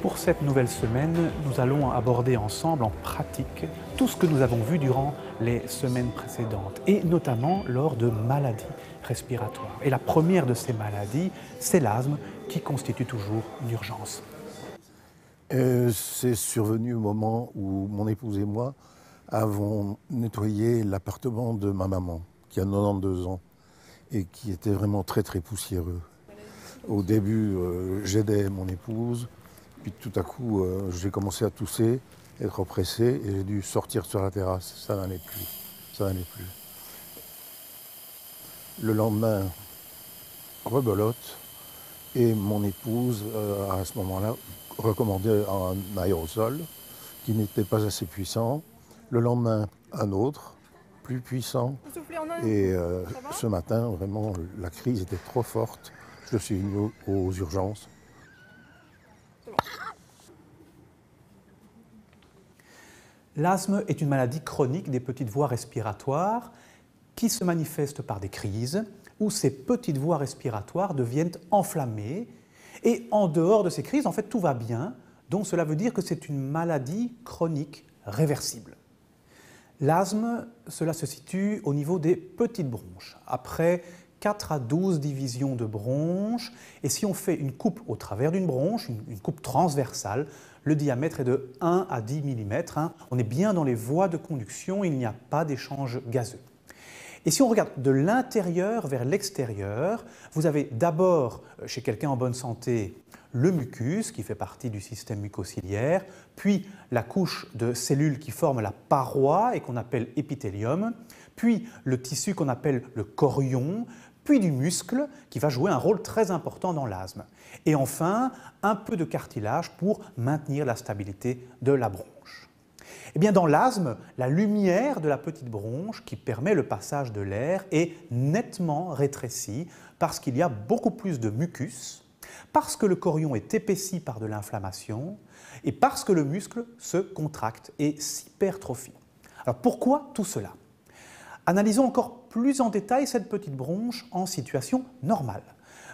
Pour cette nouvelle semaine, nous allons aborder ensemble en pratique tout ce que nous avons vu durant les semaines précédentes, et notamment lors de maladies respiratoires. Et la première de ces maladies, c'est l'asthme, qui constitue toujours une urgence. C'est survenu au moment où mon épouse et moi avons nettoyé l'appartement de ma maman, qui a 92 ans, et qui était vraiment très poussiéreux. Au début, j'aidais mon épouse, puis tout à coup, j'ai commencé à tousser, être oppressé, et j'ai dû sortir sur la terrasse. Ça n'allait plus. Ça n'allait plus. Le lendemain, rebelote, et mon épouse, à ce moment-là, recommandait un aérosol qui n'était pas assez puissant. Le lendemain, un autre, plus puissant. Et ce matin, vraiment, la crise était trop forte. Je suis venu aux urgences. L'asthme est une maladie chronique des petites voies respiratoires qui se manifeste par des crises où ces petites voies respiratoires deviennent enflammées. Et en dehors de ces crises, en fait, tout va bien. Donc cela veut dire que c'est une maladie chronique réversible. L'asthme, cela se situe au niveau des petites bronches, après 4 à 12 divisions de bronches. Et si on fait une coupe au travers d'une bronche, une coupe transversale, le diamètre est de 1 à 10 mm. On est bien dans les voies de conduction, il n'y a pas d'échange gazeux. Et si on regarde de l'intérieur vers l'extérieur, vous avez d'abord, chez quelqu'un en bonne santé, le mucus, qui fait partie du système mucociliaire, puis la couche de cellules qui forment la paroi et qu'on appelle épithélium, puis le tissu qu'on appelle le chorion, puis du muscle qui va jouer un rôle très important dans l'asthme. Et enfin, un peu de cartilage pour maintenir la stabilité de la bronche. Eh bien, dans l'asthme, la lumière de la petite bronche qui permet le passage de l'air est nettement rétrécie parce qu'il y a beaucoup plus de mucus, parce que le chorion est épaissi par de l'inflammation et parce que le muscle se contracte et s'hypertrophie. Alors pourquoi tout cela? Analysons encore plus en détail cette petite bronche en situation normale.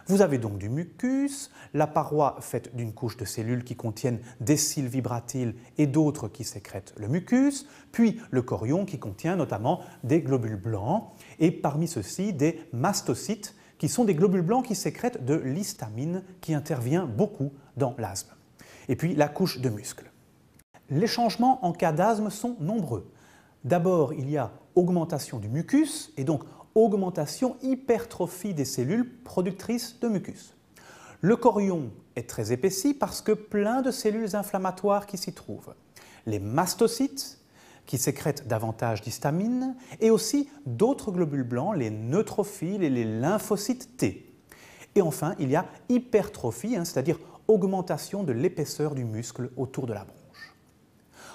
Vous avez donc du mucus, la paroi faite d'une couche de cellules qui contiennent des cils vibratiles et d'autres qui sécrètent le mucus, puis le chorion qui contient notamment des globules blancs et parmi ceux-ci des mastocytes qui sont des globules blancs qui sécrètent de l'histamine qui intervient beaucoup dans l'asthme. Et puis la couche de muscles. Les changements en cas d'asthme sont nombreux. D'abord, il y a augmentation du mucus et donc augmentation, hypertrophie des cellules productrices de mucus. Le chorion est très épaissi parce que plein de cellules inflammatoires qui s'y trouvent. Les mastocytes qui sécrètent davantage d'histamine et aussi d'autres globules blancs, les neutrophiles et les lymphocytes T. Et enfin, il y a hypertrophie, c'est-à-dire augmentation de l'épaisseur du muscle autour de la bronche.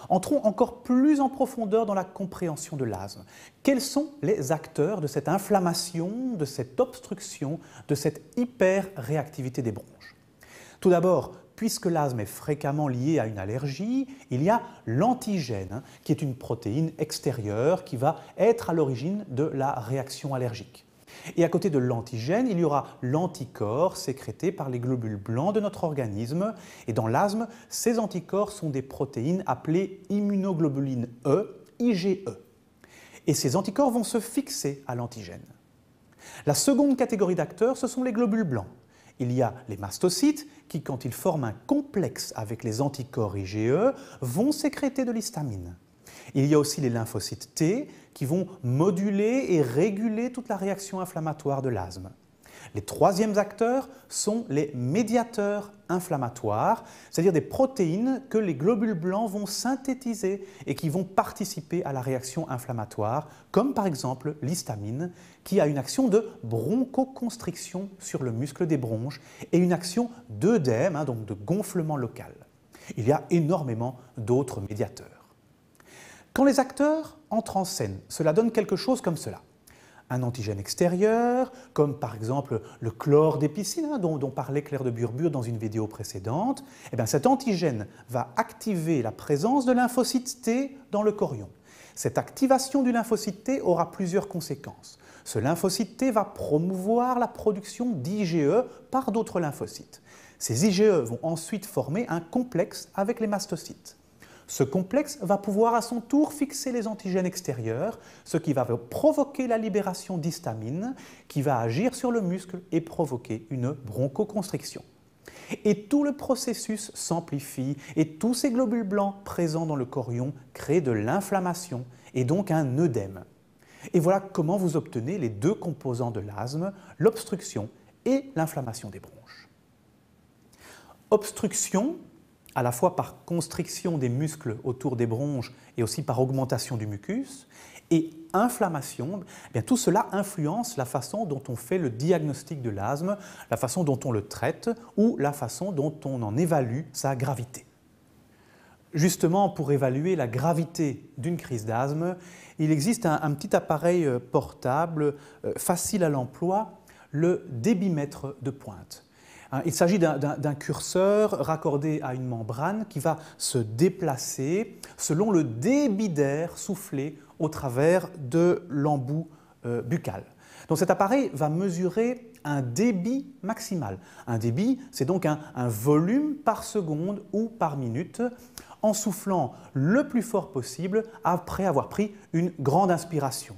Entrons encore plus en profondeur dans la compréhension de l'asthme. Quels sont les acteurs de cette inflammation, de cette obstruction, de cette hyperréactivité des bronches? Tout d'abord, puisque l'asthme est fréquemment lié à une allergie, il y a l'antigène, qui est une protéine extérieure qui va être à l'origine de la réaction allergique. Et à côté de l'antigène, il y aura l'anticorps sécrété par les globules blancs de notre organisme. Et dans l'asthme, ces anticorps sont des protéines appelées immunoglobulines E, IgE. Et ces anticorps vont se fixer à l'antigène. La seconde catégorie d'acteurs, ce sont les globules blancs. Il y a les mastocytes qui, quand ils forment un complexe avec les anticorps IgE, vont sécréter de l'histamine. Il y a aussi les lymphocytes T qui vont moduler et réguler toute la réaction inflammatoire de l'asthme. Les troisièmes acteurs sont les médiateurs inflammatoires, c'est-à-dire des protéines que les globules blancs vont synthétiser et qui vont participer à la réaction inflammatoire, comme par exemple l'histamine, qui a une action de bronchoconstriction sur le muscle des bronches et une action d'œdème, donc de gonflement local. Il y a énormément d'autres médiateurs. Quand les acteurs entrent en scène, cela donne quelque chose comme cela. Un antigène extérieur, comme par exemple le chlore d'épicine, dont parlait Claire de Burbure dans une vidéo précédente. Eh bien, cet antigène va activer la présence de lymphocytes T dans le chorion. Cette activation du lymphocyte T aura plusieurs conséquences. Ce lymphocyte T va promouvoir la production d'IgE par d'autres lymphocytes. Ces IgE vont ensuite former un complexe avec les mastocytes. Ce complexe va pouvoir à son tour fixer les antigènes extérieurs, ce qui va provoquer la libération d'histamine qui va agir sur le muscle et provoquer une bronchoconstriction. Et tout le processus s'amplifie et tous ces globules blancs présents dans le chorion créent de l'inflammation et donc un œdème. Et voilà comment vous obtenez les deux composants de l'asthme, l'obstruction et l'inflammation des bronches. Obstruction, à la fois par constriction des muscles autour des bronches et aussi par augmentation du mucus, et inflammation, eh bien, tout cela influence la façon dont on fait le diagnostic de l'asthme, la façon dont on le traite ou la façon dont on en évalue sa gravité. Justement, pour évaluer la gravité d'une crise d'asthme, il existe un petit appareil portable facile à l'emploi, le débitmètre de pointe. Il s'agit d'un curseur raccordé à une membrane qui va se déplacer selon le débit d'air soufflé au travers de l'embout buccal. Donc cet appareil va mesurer un débit maximal. Un débit, c'est donc un volume par seconde ou par minute en soufflant le plus fort possible après avoir pris une grande inspiration.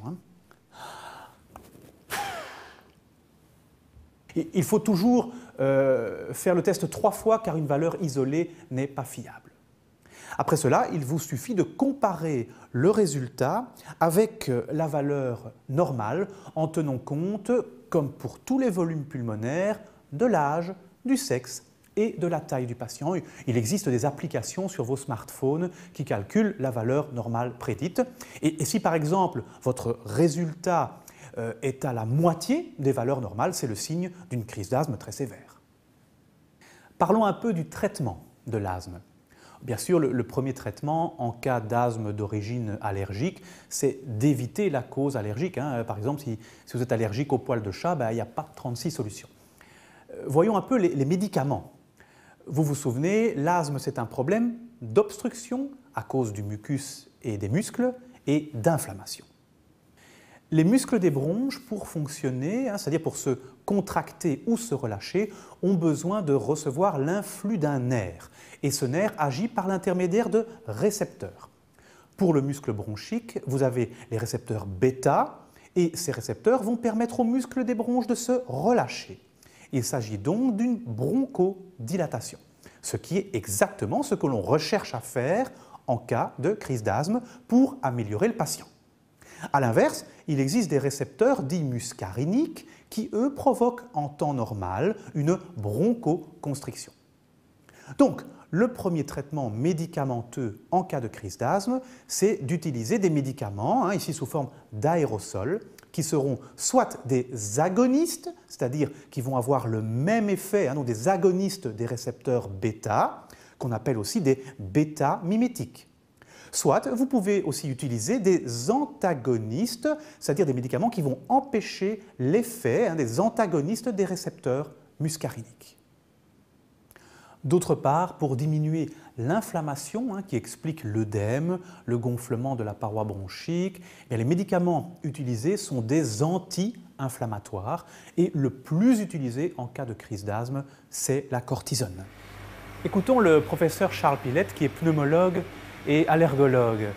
Il faut toujours faire le test 3 fois car une valeur isolée n'est pas fiable. Après cela, il vous suffit de comparer le résultat avec la valeur normale en tenant compte, comme pour tous les volumes pulmonaires, de l'âge, du sexe et de la taille du patient. Il existe des applications sur vos smartphones qui calculent la valeur normale prédite. Et si par exemple votre résultat est à la moitié des valeurs normales, c'est le signe d'une crise d'asthme très sévère. Parlons un peu du traitement de l'asthme. Bien sûr, le premier traitement en cas d'asthme d'origine allergique, c'est d'éviter la cause allergique. Par exemple, si vous êtes allergique au poil de chat, il n'y a pas 36 solutions. Voyons un peu les médicaments. Vous vous souvenez, l'asthme, c'est un problème d'obstruction à cause du mucus et des muscles et d'inflammation. Les muscles des bronches, pour fonctionner, c'est-à-dire pour se contracter ou se relâcher, ont besoin de recevoir l'influx d'un nerf. Et ce nerf agit par l'intermédiaire de récepteurs. Pour le muscle bronchique, vous avez les récepteurs bêta, et ces récepteurs vont permettre aux muscles des bronches de se relâcher. Il s'agit donc d'une bronchodilatation, ce qui est exactement ce que l'on recherche à faire en cas de crise d'asthme pour améliorer le patient. A l'inverse, il existe des récepteurs dits muscariniques qui, eux, provoquent en temps normal une bronchoconstriction. Donc, le premier traitement médicamenteux en cas de crise d'asthme, c'est d'utiliser des médicaments, ici sous forme d'aérosols, qui seront soit des agonistes, c'est-à-dire qui vont avoir le même effet, donc des agonistes des récepteurs bêta, qu'on appelle aussi des bêta-mimétiques. Soit vous pouvez aussi utiliser des antagonistes, c'est-à-dire des médicaments qui vont empêcher l'effet des antagonistes des récepteurs muscariniques. D'autre part, pour diminuer l'inflammation qui explique l'œdème, le gonflement de la paroi bronchique, les médicaments utilisés sont des anti-inflammatoires et le plus utilisé en cas de crise d'asthme, c'est la cortisone. Écoutons le professeur Charles Pilette qui est pneumologue et allergologue.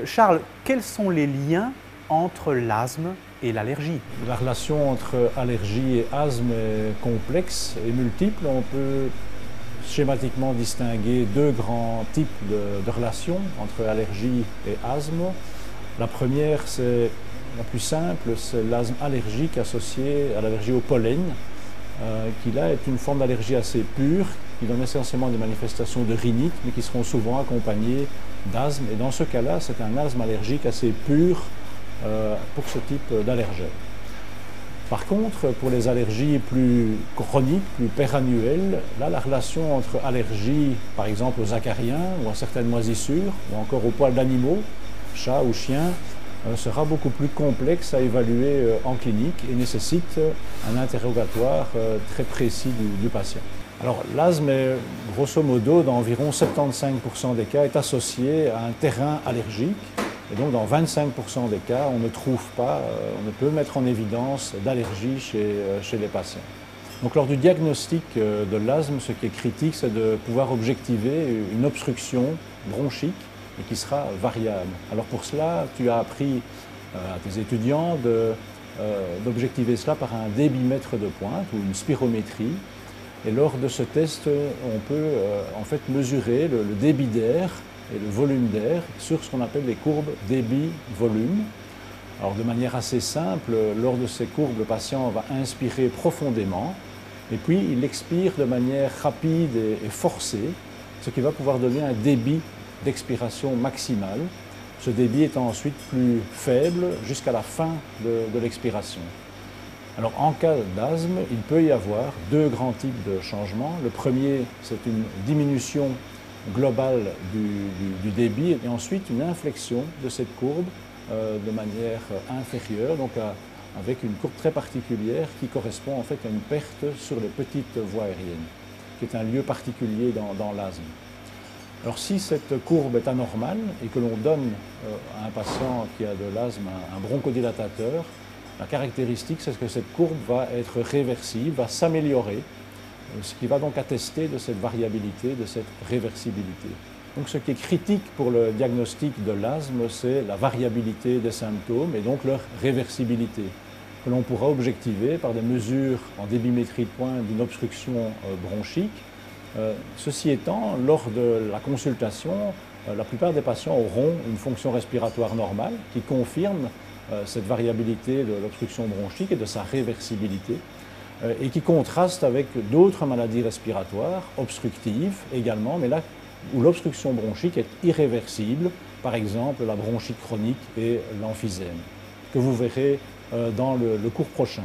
Charles, quels sont les liens entre l'asthme et l'allergie? La relation entre allergie et asthme est complexe et multiple. On peut schématiquement distinguer deux grands types de relations entre allergie et asthme. La première, c'est la plus simple, c'est l'asthme allergique associé à l'allergie au pollen, qui là est une forme d'allergie assez pure, qui donne essentiellement des manifestations de rhinite, mais qui seront souvent accompagnées d'asthme. Et dans ce cas-là, c'est un asthme allergique assez pur pour ce type d'allergène. Par contre, pour les allergies plus chroniques, plus pérannuelles, là, la relation entre allergie, par exemple aux acariens ou à certaines moisissures, ou encore aux poils d'animaux, chats ou chiens, sera beaucoup plus complexe à évaluer en clinique et nécessite un interrogatoire très précis du patient. Alors l'asthme, grosso modo, dans environ 75% des cas, est associé à un terrain allergique. Et donc dans 25% des cas, on ne trouve pas, on ne peut mettre en évidence d'allergie chez les patients. Donc lors du diagnostic de l'asthme, ce qui est critique, c'est de pouvoir objectiver une obstruction bronchique et qui sera variable. Alors pour cela, tu as appris à tes étudiants d'objectiver cela par un débitmètre de pointe ou une spirométrie. Et lors de ce test, on peut en fait mesurer le débit d'air et le volume d'air sur ce qu'on appelle les courbes débit-volume. Alors de manière assez simple, lors de ces courbes, le patient va inspirer profondément et puis il expire de manière rapide et forcée, ce qui va pouvoir donner un débit d'expiration maximale. Ce débit étant ensuite plus faible jusqu'à la fin de l'expiration. Alors en cas d'asthme, il peut y avoir deux grands types de changements. Le premier, c'est une diminution globale du débit et ensuite une inflexion de cette courbe de manière inférieure, donc avec une courbe très particulière qui correspond en fait à une perte sur les petites voies aériennes, qui est un lieu particulier dans l'asthme. Alors si cette courbe est anormale et que l'on donne à un patient qui a de l'asthme un bronchodilatateur, la caractéristique c'est que cette courbe va être réversible, va s'améliorer, ce qui va donc attester de cette variabilité, de cette réversibilité. Donc ce qui est critique pour le diagnostic de l'asthme, c'est la variabilité des symptômes et donc leur réversibilité, que l'on pourra objectiver par des mesures en débimétrie de pointe d'une obstruction bronchique. Ceci étant, lors de la consultation, la plupart des patients auront une fonction respiratoire normale qui confirme cette variabilité de l'obstruction bronchique et de sa réversibilité et qui contraste avec d'autres maladies respiratoires, obstructives également, mais là où l'obstruction bronchique est irréversible, par exemple la bronchite chronique et l'emphysème, que vous verrez dans le cours prochain.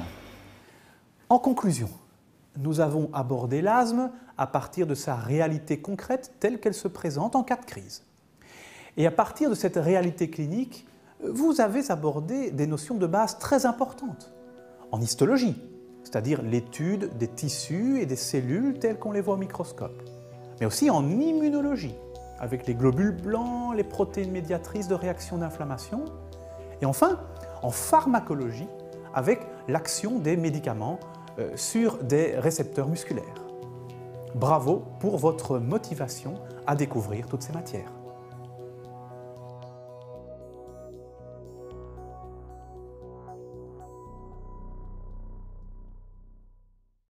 En conclusion, nous avons abordé l'asthme à partir de sa réalité concrète telle qu'elle se présente en cas de crise. Et à partir de cette réalité clinique, vous avez abordé des notions de base très importantes. En histologie, c'est-à-dire l'étude des tissus et des cellules telles qu'on les voit au microscope. Mais aussi en immunologie, avec les globules blancs, les protéines médiatrices de réaction d'inflammation. Et enfin, en pharmacologie, avec l'action des médicaments sur des récepteurs musculaires. Bravo pour votre motivation à découvrir toutes ces matières.